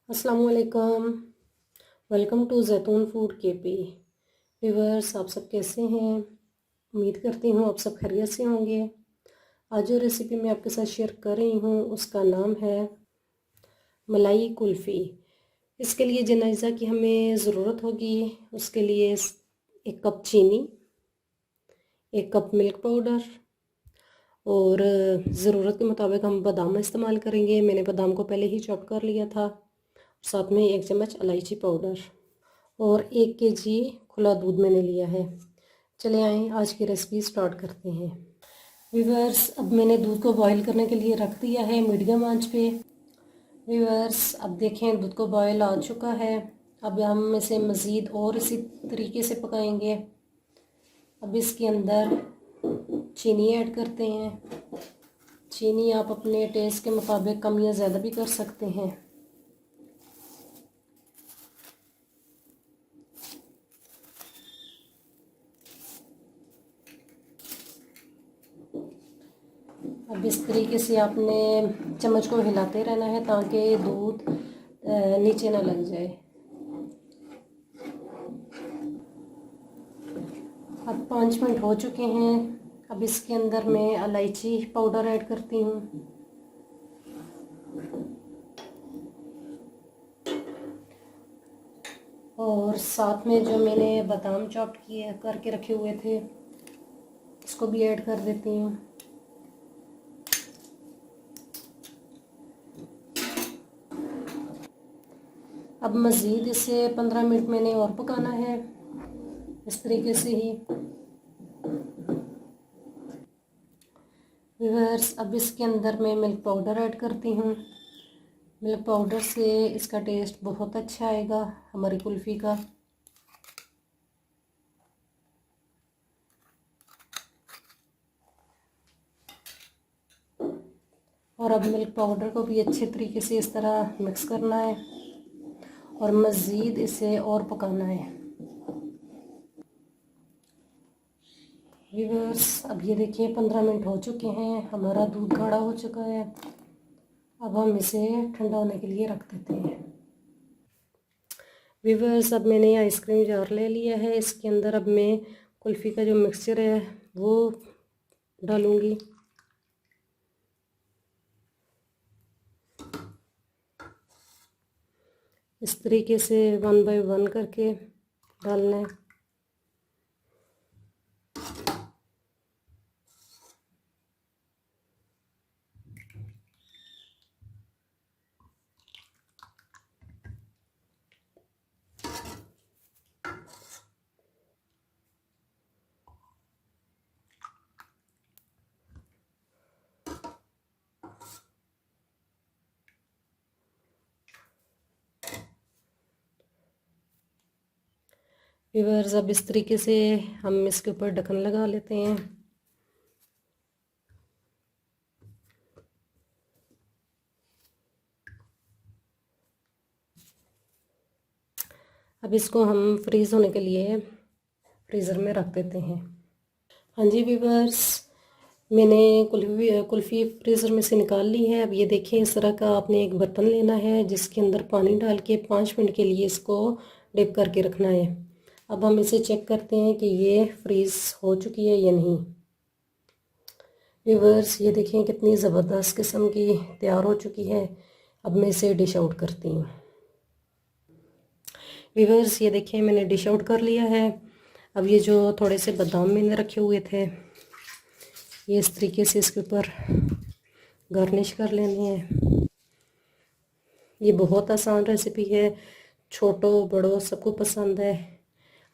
अस्सलाम वालेकुम। Welcome to जैतून फूड केपी। व्यूअर्स, आप सब कैसे हैं? उम्मीद करती हूँ आप सब खैरियत से होंगे। आज जो रेसिपी मैं आपके साथ शेयर कर रही हूँ उसका नाम है मलाई कुल्फ़ी। इसके लिए जिन अज्जा की हमें ज़रूरत होगी उसके लिए 1 कप चीनी, 1 कप मिल्क पाउडर और ज़रूरत के मुताबिक हम बादाम इस्तेमाल करेंगे। मैंने बादाम को पहले ही चॉप कर लिया था। साथ में 1 चम्मच इलायची पाउडर और 1 केजी खुला दूध मैंने लिया है। चले आएँ आज की रेसिपी स्टार्ट करते हैं। व्यूअर्स, अब मैंने दूध को बॉईल करने के लिए रख दिया है मीडियम आंच पे। व्यूअर्स, अब देखें दूध को बॉयल आ चुका है। अब हम इसे मज़ीद और इसी तरीके से पकाएंगे। अब इसके अंदर चीनी ऐड करते हैं। चीनी आप अपने टेस्ट के मुताबिक कम या ज़्यादा भी कर सकते हैं। अब इस तरीके से आपने चम्मच को हिलाते रहना है ताकि दूध नीचे ना लग जाए। अब 5 मिनट हो चुके हैं। अब इसके अंदर मैं इलायची पाउडर ऐड करती हूँ और साथ में जो मैंने बादाम चॉप किए करके रखे हुए थे इसको भी ऐड कर देती हूँ। अब मज़ीद इसे 15 मिनट मैंने और पकाना है इस तरीके से ही। व्यूअर्स, अब इसके अंदर मैं मिल्क पाउडर ऐड करती हूँ। मिल्क पाउडर से इसका टेस्ट बहुत अच्छा आएगा हमारी कुल्फ़ी का। और अब मिल्क पाउडर को भी अच्छे तरीके से इस तरह मिक्स करना है और मज़ीद इसे और पकाना है। व्यूअर्स, अब ये देखिए 15 मिनट हो चुके हैं, हमारा दूध गाढ़ा हो चुका है। अब हम इसे ठंडा होने के लिए रख देते हैं। व्यूअर्स, अब मैंने आइसक्रीम जार ले लिया है। इसके अंदर अब मैं कुल्फ़ी का जो मिक्सचर है वो डालूँगी। इस तरीके से 1 बाय 1 करके डालना है। व्यूअर्स, अब इस तरीके से हम इसके ऊपर ढक्कन लगा लेते हैं। अब इसको हम फ्रीज़ होने के लिए फ्रीज़र में रख देते हैं। हाँ जी व्यूअर्स, मैंने कुल्फ़ी फ्रीज़र में से निकाल ली है। अब ये देखें, इस तरह का आपने एक बर्तन लेना है जिसके अंदर पानी डाल के 5 मिनट के लिए इसको डिप करके रखना है। अब हम इसे चेक करते हैं कि ये फ्रीज़ हो चुकी है या नहीं। व्यूअर्स, ये देखें कितनी ज़बरदस्त किस्म की तैयार हो चुकी है। अब मैं इसे डिश आउट करती हूँ। व्यूअर्स, ये देखें मैंने डिश आउट कर लिया है। अब ये जो थोड़े से बादाम मैंने रखे हुए थे ये इस तरीके से इसके ऊपर गार्निश कर लेनी है। ये बहुत आसान रेसिपी है, छोटो बड़ों सबको पसंद है।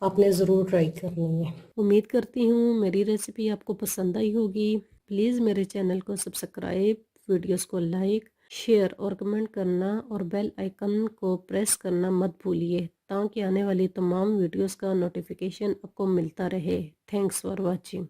आपने ज़रूर ट्राई करनी है। उम्मीद करती हूँ मेरी रेसिपी आपको पसंद आई होगी। प्लीज़ मेरे चैनल को सब्सक्राइब, वीडियोस को लाइक, शेयर और कमेंट करना और बेल आइकन को प्रेस करना मत भूलिए ताकि आने वाली तमाम वीडियोस का नोटिफिकेशन आपको मिलता रहे। Thanks for watching.